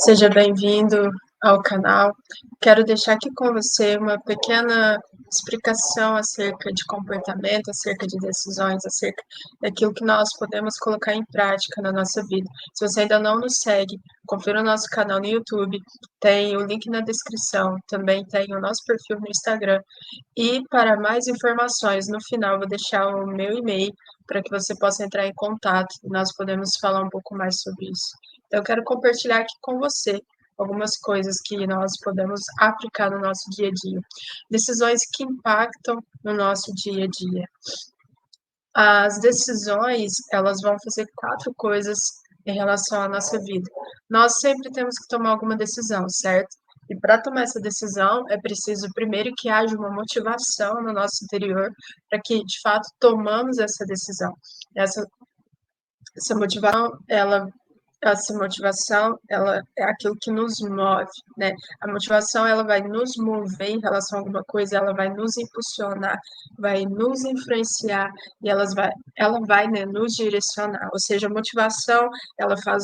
Seja bem-vindo ao canal. Quero deixar aqui com você uma pequena explicação acerca de comportamento, acerca de decisões, acerca daquilo que nós podemos colocar em prática na nossa vida. Se você ainda não nos segue, confira o nosso canal no YouTube, tem o link na descrição, também tem o nosso perfil no Instagram. E para mais informações, no final vou deixar o meu e-mail para que você possa entrar em contato e nós podemos falar um pouco mais sobre isso. Então, eu quero compartilhar aqui com você algumas coisas que nós podemos aplicar no nosso dia a dia. Decisões que impactam no nosso dia a dia. As decisões, elas vão fazer 4 coisas em relação à nossa vida. Nós sempre temos que tomar alguma decisão, certo? E para tomar essa decisão, é preciso primeiro que haja uma motivação no nosso interior para que, de fato, tomamos essa decisão. Essa, essa motivação, ela é aquilo que nos move, né? A motivação, ela vai nos mover em relação a alguma coisa, ela vai nos impulsionar, vai nos influenciar e ela vai, né, nos direcionar. Ou seja, a motivação, ela faz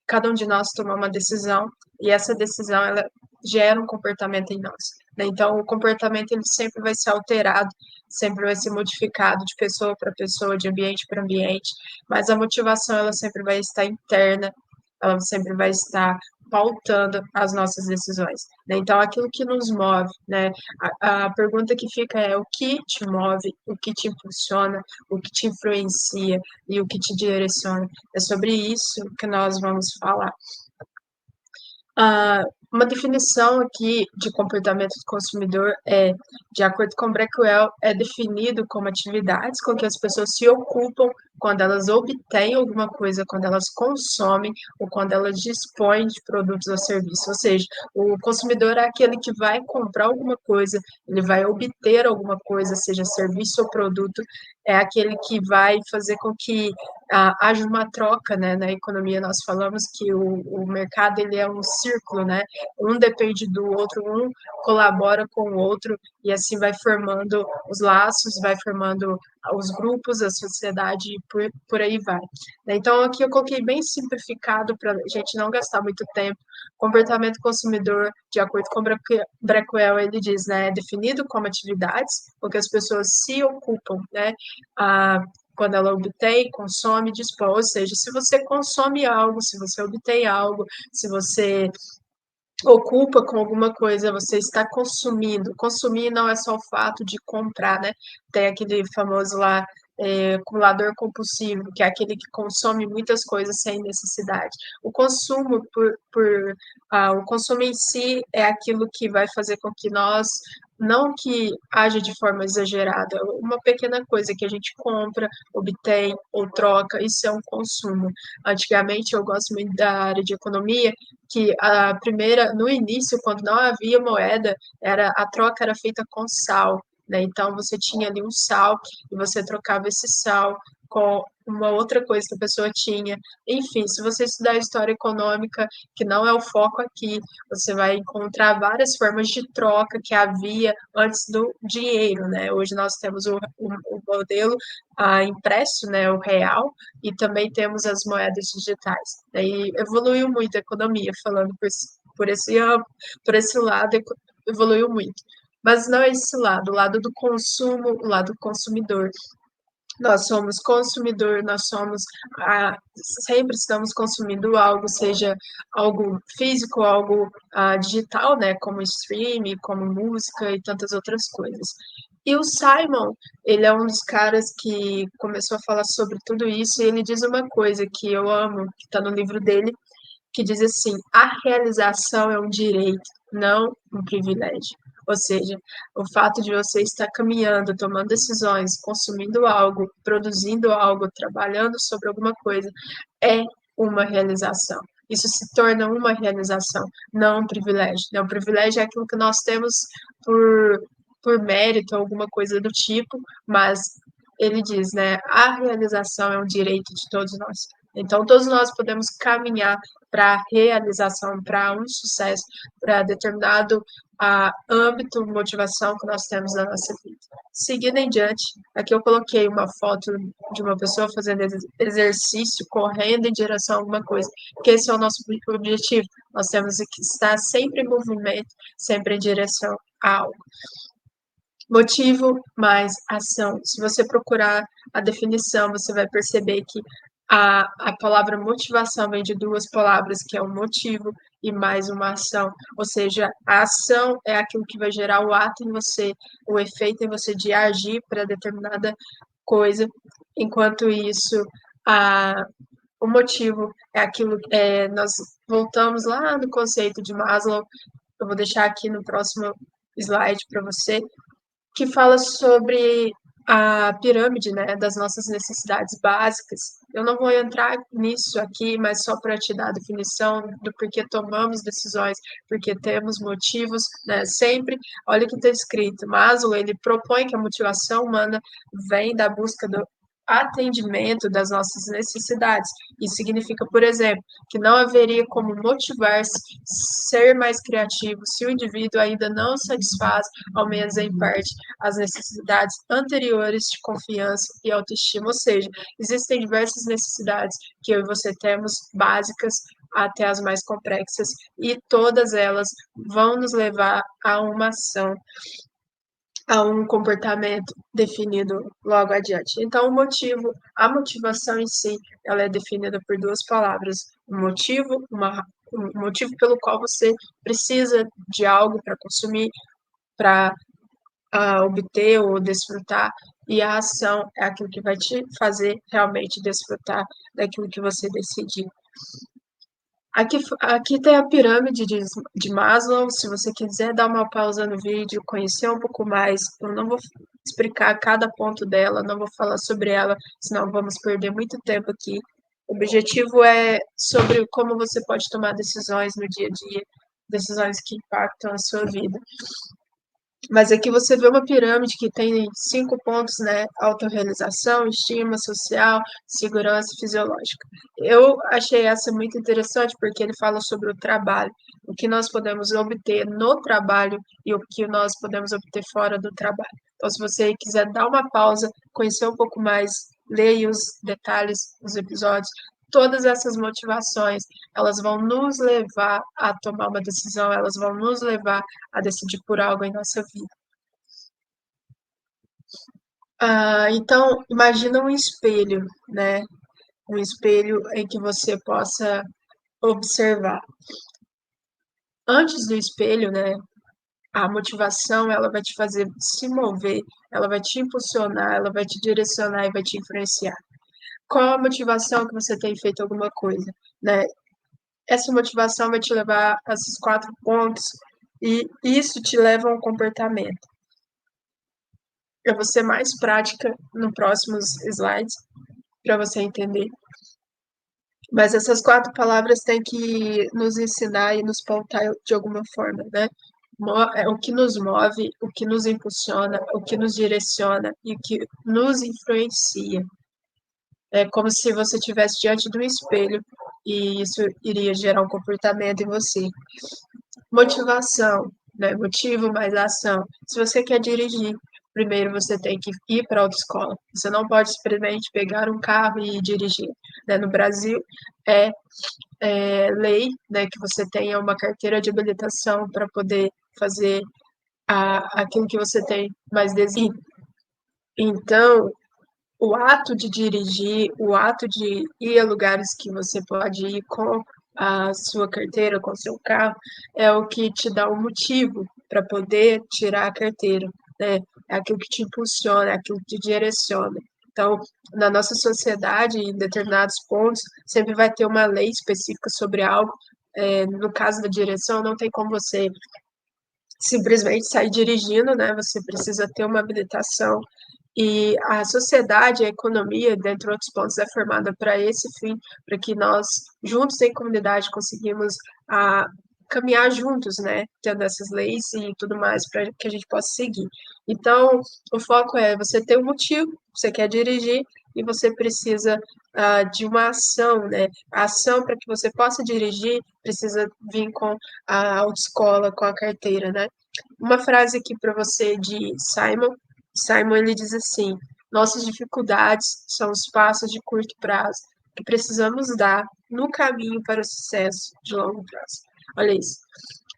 cada um de nós tomar uma decisão e essa decisão, ela gera um comportamento em nós, né? Então, o comportamento, ele sempre vai ser alterado, sempre vai ser modificado de pessoa para pessoa, de ambiente para ambiente, mas a motivação, ela sempre vai estar interna, ela sempre vai estar pautando as nossas decisões, né? Então, aquilo que nos move, né? A pergunta que fica é o que te move, o que te impulsiona, o que te influencia e o que te direciona. É sobre isso que nós vamos falar. Uma definição aqui de comportamento do consumidor é, de acordo com Blackwell, é definido como atividades com que as pessoas se ocupam quando elas obtêm alguma coisa, quando elas consomem ou quando elas dispõem de produtos ou serviços. Ou seja, o consumidor é aquele que vai comprar alguma coisa, ele vai obter alguma coisa, seja serviço ou produto, é aquele que vai fazer com que haja uma troca, né? Na economia nós falamos que o mercado, ele é um círculo, né? Um depende do outro, um colabora com o outro e assim vai formando os laços, vai formando os grupos, a sociedade e por aí vai. Então aqui eu coloquei bem simplificado para a gente não gastar muito tempo. Comportamento consumidor, de acordo com Blackwell, ele diz, né, é definido como atividades, porque as pessoas se ocupam, né, quando ela obtém, consome, dispõe. Ou seja, se você consome algo, se você obtém algo, se você ocupa com alguma coisa, você está consumindo. Consumir não é só o fato de comprar, né? Tem aquele famoso lá, acumulador compulsivo, que é aquele que consome muitas coisas sem necessidade. O consumo o consumo em si é aquilo que vai fazer com que nós, não que haja de forma exagerada, uma pequena coisa que a gente compra, obtém ou troca, isso é um consumo. Antigamente, eu gosto muito da área de economia, que a primeira, no início, quando não havia moeda, a troca era feita com sal, né? Então você tinha ali um sal e você trocava esse sal com uma outra coisa que a pessoa tinha. Enfim, se você estudar história econômica, que não é o foco aqui, você vai encontrar várias formas de troca que havia antes do dinheiro, né? Hoje nós temos o modelo impresso, né, o real, e também temos as moedas digitais. E evoluiu muito a economia, falando por esse lado, evoluiu muito. Mas não é esse lado, o lado do consumo, o lado consumidor. Nós somos consumidor, nós somos sempre estamos consumindo algo, seja algo físico, algo digital, né, como streaming, como música e tantas outras coisas. E o Simon, ele é um dos caras que começou a falar sobre tudo isso e ele diz uma coisa que eu amo, que está no livro dele, que diz assim: a realização é um direito, não um privilégio. Ou seja, o fato de você estar caminhando, tomando decisões, consumindo algo, produzindo algo, trabalhando sobre alguma coisa, é uma realização. Isso se torna uma realização, não um privilégio. Né? O privilégio é aquilo que nós temos por, por mérito, alguma coisa do tipo, mas ele diz, né, a realização é um direito de todos nós. Então, todos nós podemos caminhar para a realização, para um sucesso, para determinado a âmbito, motivação que nós temos na nossa vida. Seguindo em diante, aqui eu coloquei uma foto de uma pessoa fazendo exercício, correndo em direção a alguma coisa, porque esse é o nosso objetivo. Nós temos que estar sempre em movimento, sempre em direção a algo. Motivo mais ação. Se você procurar a definição, você vai perceber que a palavra motivação vem de duas palavras, que é o motivo e mais uma ação. Ou seja, a ação é aquilo que vai gerar o ato em você, o efeito em você de agir para determinada coisa. Enquanto isso, o motivo é aquilo. Nós voltamos lá no conceito de Maslow. Eu vou deixar aqui no próximo slide para você, que fala sobre a pirâmide, né, das nossas necessidades básicas. Eu não vou entrar nisso aqui, mas só para te dar a definição do porquê tomamos decisões, porque temos motivos, né, sempre. Olha o que está escrito. Maslow, ele propõe que a motivação humana vem da busca do atendimento das nossas necessidades. Isso significa, por exemplo, que não haveria como motivar-se, ser mais criativo, se o indivíduo ainda não satisfaz, ao menos em parte, as necessidades anteriores de confiança e autoestima. Ou seja, existem diversas necessidades que eu e você temos, básicas até as mais complexas, e todas elas vão nos levar a uma ação, a um comportamento definido logo adiante. Então, o motivo, a motivação em si, ela é definida por duas palavras: um motivo pelo qual você precisa de algo para consumir, para obter ou desfrutar, e a ação é aquilo que vai te fazer realmente desfrutar daquilo que você decidir. Aqui tem a pirâmide de Maslow. Se você quiser dar uma pausa no vídeo, conhecer um pouco mais, eu não vou explicar cada ponto dela, não vou falar sobre ela, senão vamos perder muito tempo aqui. O objetivo é sobre como você pode tomar decisões no dia a dia, decisões que impactam a sua vida. Mas aqui você vê uma pirâmide que tem 5 pontos, né? Autorrealização, estima social, segurança fisiológica. Eu achei essa muito interessante porque ele fala sobre o trabalho, o que nós podemos obter no trabalho e o que nós podemos obter fora do trabalho. Então, se você quiser dar uma pausa, conhecer um pouco mais, leia os detalhes dos episódios. Todas essas motivações, elas vão nos levar a tomar uma decisão, elas vão nos levar a decidir por algo em nossa vida. Então, imagina um espelho, né? Um espelho em que você possa observar. Antes do espelho, né? A motivação, ela vai te fazer se mover, ela vai te impulsionar, ela vai te direcionar e vai te influenciar. Qual a motivação que você tem feito alguma coisa, né? Essa motivação vai te levar a esses 4 pontos e isso te leva a um comportamento. Eu vou ser mais prática no próximos slides para você entender. Mas essas 4 palavras têm que nos ensinar e nos pautar de alguma forma, né? É o que nos move, o que nos impulsiona, o que nos direciona e o que nos influencia. É como se você estivesse diante de um espelho e isso iria gerar um comportamento em você. Motivação, né? Motivo mais ação. Se você quer dirigir, primeiro você tem que ir para a autoescola. Você não pode simplesmente pegar um carro e dirigir, né? No Brasil, é lei, né, que você tenha uma carteira de habilitação para poder fazer aquilo que você tem mais desejo. Então, o ato de dirigir, o ato de ir a lugares que você pode ir com a sua carteira, com o seu carro, é o que te dá um motivo para poder tirar a carteira, né? É aquilo que te impulsiona, é aquilo que te direciona. Então, na nossa sociedade, em determinados pontos, sempre vai ter uma lei específica sobre algo. No caso da direção, não tem como você simplesmente sair dirigindo, né? Você precisa ter uma habilitação e a sociedade, a economia, dentre outros pontos, é formada para esse fim, para que nós, juntos em comunidade, conseguimos caminhar juntos, né? Tendo essas leis e tudo mais, para que a gente possa seguir. Então, o foco é você ter um motivo, você quer dirigir, e você precisa de uma ação, né? A ação para que você possa dirigir precisa vir com a autoescola, com a carteira, né? Uma frase aqui para você de Simon. Simon ele diz assim: nossas dificuldades são os passos de curto prazo que precisamos dar no caminho para o sucesso de longo prazo. Olha isso.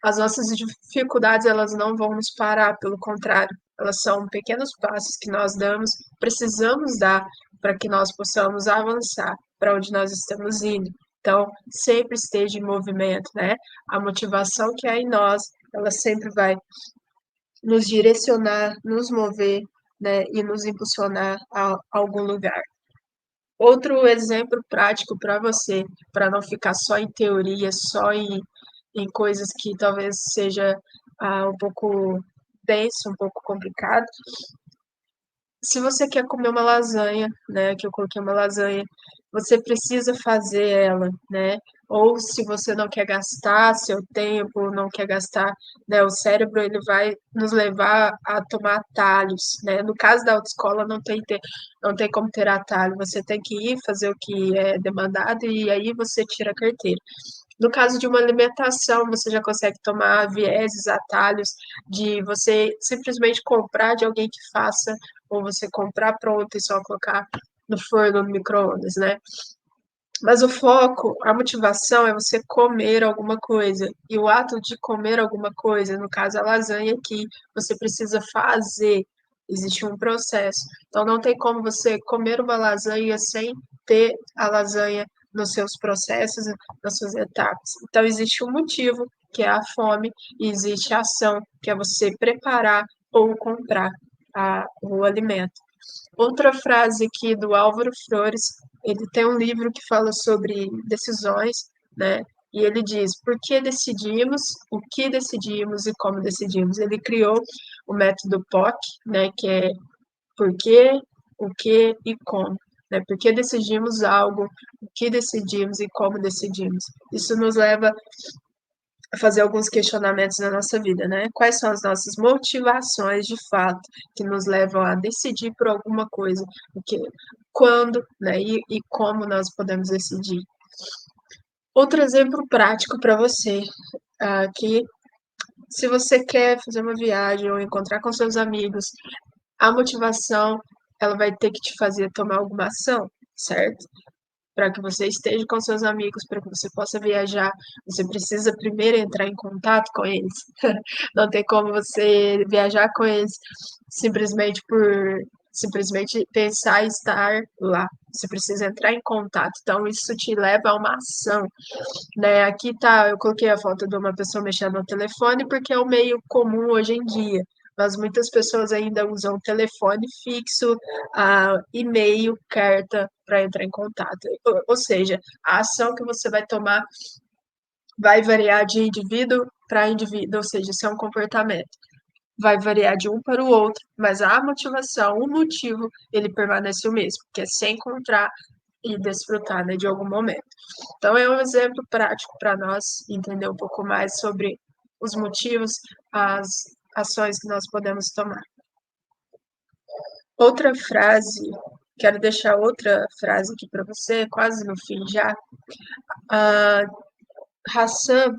As nossas dificuldades elas não vão nos parar, pelo contrário, elas são pequenos passos que nós damos, precisamos dar para que nós possamos avançar para onde nós estamos indo. Então, sempre esteja em movimento, né? A motivação que há em nós, ela sempre vai nos direcionar, nos mover, né, e nos impulsionar a algum lugar. Outro exemplo prático para você, para não ficar só em teoria, só em coisas que talvez seja um pouco denso, um pouco complicado, se você quer comer uma lasanha, né, que eu coloquei uma lasanha, você precisa fazer ela, né? Ou se você não quer gastar seu tempo, não quer gastar, né, o cérebro ele vai nos levar a tomar atalhos, né? No caso da autoescola não tem como ter atalho, você tem que ir fazer o que é demandado e aí você tira a carteira. No caso de uma alimentação, você já consegue tomar vieses, atalhos, de você simplesmente comprar de alguém que faça, ou você comprar pronto e só colocar no forno, no micro-ondas, né? Mas o foco, a motivação é você comer alguma coisa. E o ato de comer alguma coisa, no caso a lasanha aqui, você precisa fazer. Existe um processo. Então não tem como você comer uma lasanha sem ter a lasanha nos seus processos, nas suas etapas. Então existe um motivo, que é a fome, e existe a ação, que é você preparar ou comprar o alimento. Outra frase aqui do Álvaro Flores, ele tem um livro que fala sobre decisões, né? E ele diz: por que decidimos, o que decidimos e como decidimos. Ele criou o método POC, né? Que é por quê, o que e como. Né? Por que decidimos algo, o que decidimos e como decidimos. Isso nos leva fazer alguns questionamentos na nossa vida, né? Quais são as nossas motivações de fato que nos levam a decidir por alguma coisa, o que, quando, né? E como nós podemos decidir. Outro exemplo prático para você, que se você quer fazer uma viagem ou encontrar com seus amigos, a motivação ela vai ter que te fazer tomar alguma ação, certo? Para que você esteja com seus amigos, para que você possa viajar, você precisa primeiro entrar em contato com eles. Não tem como você viajar com eles simplesmente por simplesmente pensar e estar lá. Você precisa entrar em contato. Então, isso te leva a uma ação, né? Aqui tá, eu coloquei a foto de uma pessoa mexendo no telefone porque é o meio comum hoje em dia. Mas muitas pessoas ainda usam telefone fixo, e-mail, carta para entrar em contato. Ou seja, a ação que você vai tomar vai variar de indivíduo para indivíduo, ou seja, isso é um comportamento. Vai variar de um para o outro, mas a motivação, o motivo, ele permanece o mesmo, que é se encontrar e desfrutar, né, de algum momento. Então, é um exemplo prático para nós entender um pouco mais sobre os motivos, as ações que nós podemos tomar. Outra frase, quero deixar outra frase aqui para você, quase no fim já. Hassan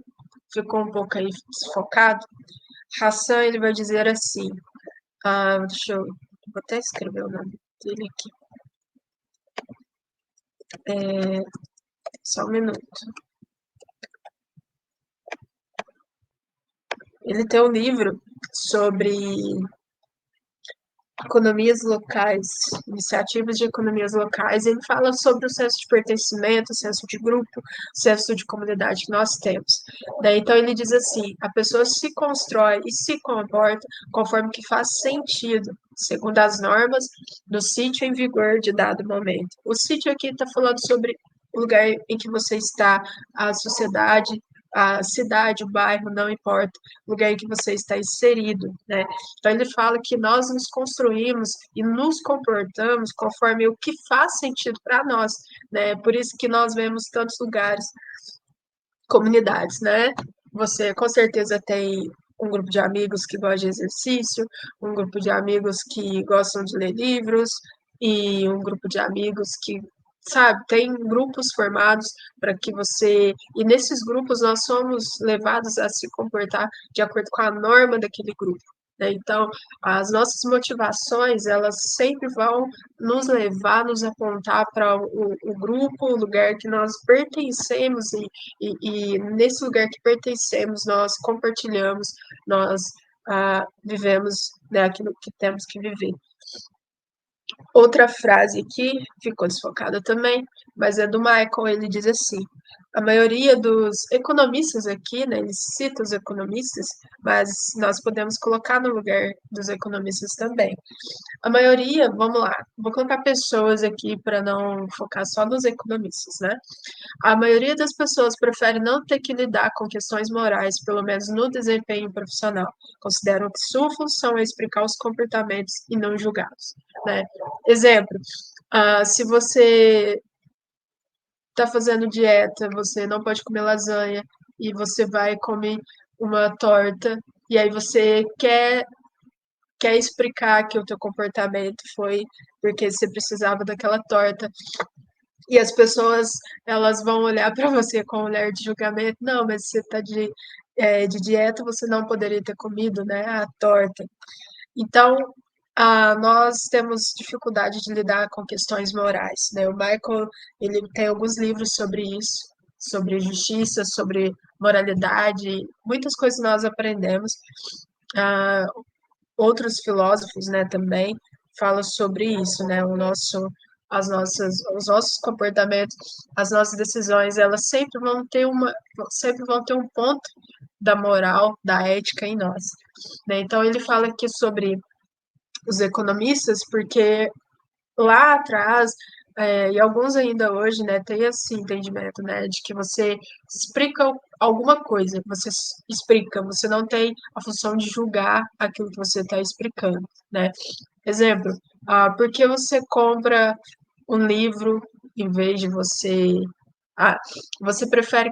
ficou um pouco aí desfocado. Hassan, ele vai dizer assim, deixa eu, vou até escrever o nome dele aqui. Só um minuto. Ele tem um livro sobre economias locais, iniciativas de economias locais, ele fala sobre o senso de pertencimento, o senso de grupo, o senso de comunidade que nós temos. Né? Então ele diz assim, a pessoa se constrói e se comporta conforme que faz sentido, segundo as normas do sítio em vigor de dado momento. O sítio aqui está falando sobre o lugar em que você está, a sociedade, a cidade, o bairro, não importa, o lugar em que você está inserido, né? Então ele fala que nós nos construímos e nos comportamos conforme o que faz sentido para nós, né? Por isso que nós vemos tantos lugares, comunidades, né? Você com certeza tem um grupo de amigos que gosta de exercício, um grupo de amigos que gostam de ler livros e um grupo de amigos que sabe, tem grupos formados para que você. E nesses grupos nós somos levados a se comportar de acordo com a norma daquele grupo. Né? Então, as nossas motivações, elas sempre vão nos levar, nos apontar para o grupo, o lugar que nós pertencemos, e nesse lugar que pertencemos, nós compartilhamos, nós vivemos, né, aquilo que temos que viver. Outra frase aqui ficou desfocada também, mas é do Michael. Ele diz assim: a maioria dos economistas aqui, né, ele cita os economistas, mas nós podemos colocar no lugar dos economistas também. A maioria, vamos lá, vou colocar pessoas aqui para não focar só nos economistas, né? A maioria das pessoas prefere não ter que lidar com questões morais, pelo menos no desempenho profissional. Consideram que sua função é explicar os comportamentos e não julgá-los. Né? Exemplo, se você está fazendo dieta, você não pode comer lasanha e você vai comer uma torta e aí você quer explicar que o teu comportamento foi porque você precisava daquela torta e as pessoas, elas vão olhar para você com um olhar de julgamento. Não, mas você está de dieta, você não poderia ter comido, né, a torta. Então, nós temos dificuldade de lidar com questões morais, né? O Michael, ele tem alguns livros sobre isso, sobre justiça, sobre moralidade, muitas coisas nós aprendemos. Ah, outros filósofos, né, também falam sobre isso, né? Os nossos comportamentos, as nossas decisões, elas sempre vão ter um ponto da moral, da ética em nós, né? Então ele fala aqui sobre os economistas, porque lá atrás, e alguns ainda hoje, né, tem esse entendimento, né, de que você explica alguma coisa, você explica, você não tem a função de julgar aquilo que você está explicando, né. Exemplo, por que você compra um livro em vez de ah, você prefere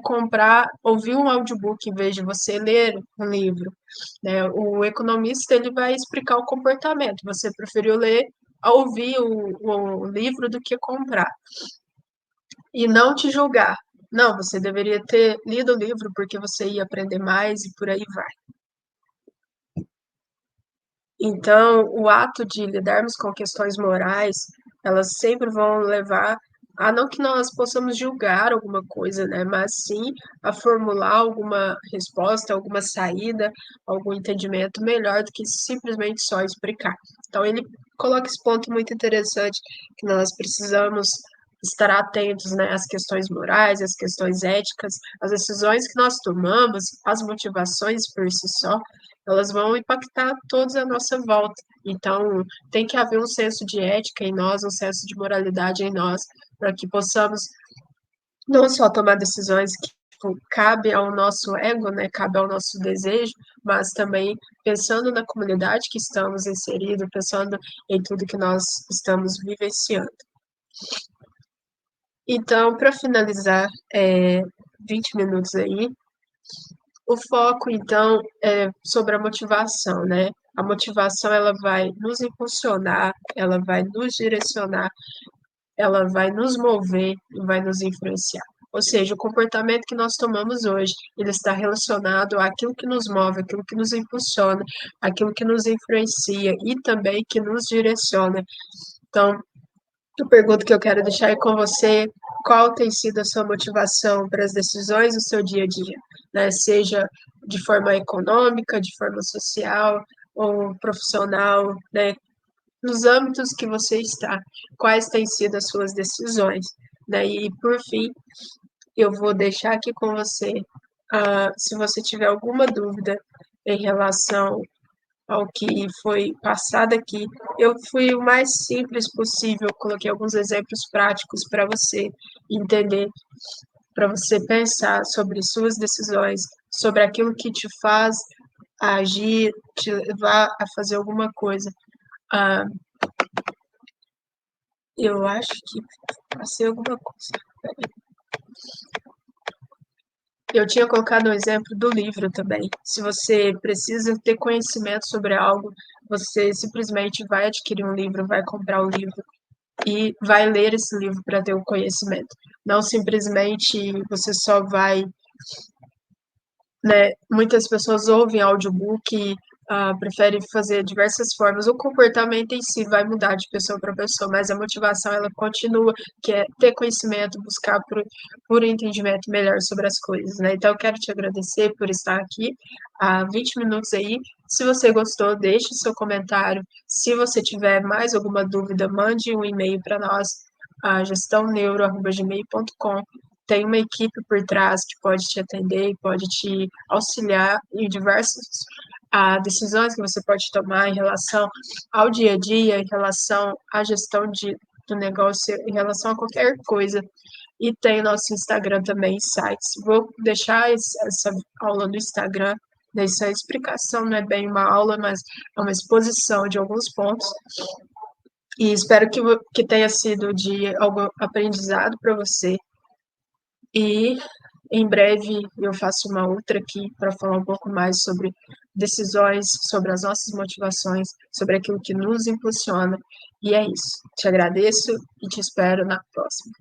ouvir um audiobook em vez de você ler um livro, né? O economista ele vai explicar o comportamento. Você preferiu ler a ouvir o livro do que comprar e não te julgar. Não, você deveria ter lido o livro porque você ia aprender mais e por aí vai. Então, o ato de lidarmos com questões morais, elas sempre vão levar a não que nós possamos julgar alguma coisa, né, mas sim a formular alguma resposta, alguma saída, algum entendimento melhor do que simplesmente só explicar. Então, ele coloca esse ponto muito interessante, que nós precisamos estar atentos, né, às questões morais, às questões éticas, às decisões que nós tomamos, as motivações por si só, elas vão impactar todos à nossa volta. Então, tem que haver um senso de ética em nós, um senso de moralidade em nós, para que possamos não só tomar decisões que cabe ao nosso ego, né, cabe ao nosso desejo, mas também pensando na comunidade que estamos inseridos, pensando em tudo que nós estamos vivenciando. Então, para finalizar, 20 minutos aí, o foco, então, é sobre a motivação, né? A motivação, ela vai nos impulsionar, ela vai nos direcionar, ela vai nos mover e vai nos influenciar. Ou seja, o comportamento que nós tomamos hoje, ele está relacionado àquilo que nos move, àquilo que nos impulsiona, àquilo que nos influencia e também que nos direciona. Então, a pergunta que eu quero deixar é com você, qual tem sido a sua motivação para as decisões do seu dia a dia, né? Seja de forma econômica, de forma social ou profissional, né? Nos âmbitos que você está, quais têm sido as suas decisões, né? E por fim, eu vou deixar aqui com você, se você tiver alguma dúvida em relação ao que foi passado aqui. Eu fui o mais simples possível, coloquei alguns exemplos práticos para você entender, para você pensar sobre suas decisões, sobre aquilo que te faz agir, te levar a fazer alguma coisa. Ah, eu acho que passei alguma coisa. Eu tinha colocado um exemplo do livro também. Se você precisa ter conhecimento sobre algo, você simplesmente vai adquirir um livro, vai comprar o livro. e vai ler esse livro para ter o conhecimento. Não simplesmente você só vai, né? Muitas pessoas ouvem audiobook e preferem fazer diversas formas. O comportamento em si vai mudar de pessoa para pessoa, mas a motivação ela continua, que é ter conhecimento, buscar por um entendimento melhor sobre as coisas, né? Então eu quero te agradecer por estar aqui há 20 minutos aí. Se você gostou, deixe seu comentário. Se você tiver mais alguma dúvida, mande um e-mail para nós, gestãoneuro@gmail.com. Tem uma equipe por trás que pode te atender e pode te auxiliar em diversas decisões que você pode tomar em relação ao dia a dia, em relação à gestão do negócio, em relação a qualquer coisa. E tem nosso Instagram também, sites. Vou deixar essa aula no Instagram. Essa explicação não é bem uma aula, mas é uma exposição de alguns pontos. E espero que tenha sido de algum aprendizado para você. E em breve eu faço uma outra aqui para falar um pouco mais sobre decisões, sobre as nossas motivações, sobre aquilo que nos impulsiona. E é isso. Te agradeço e te espero na próxima.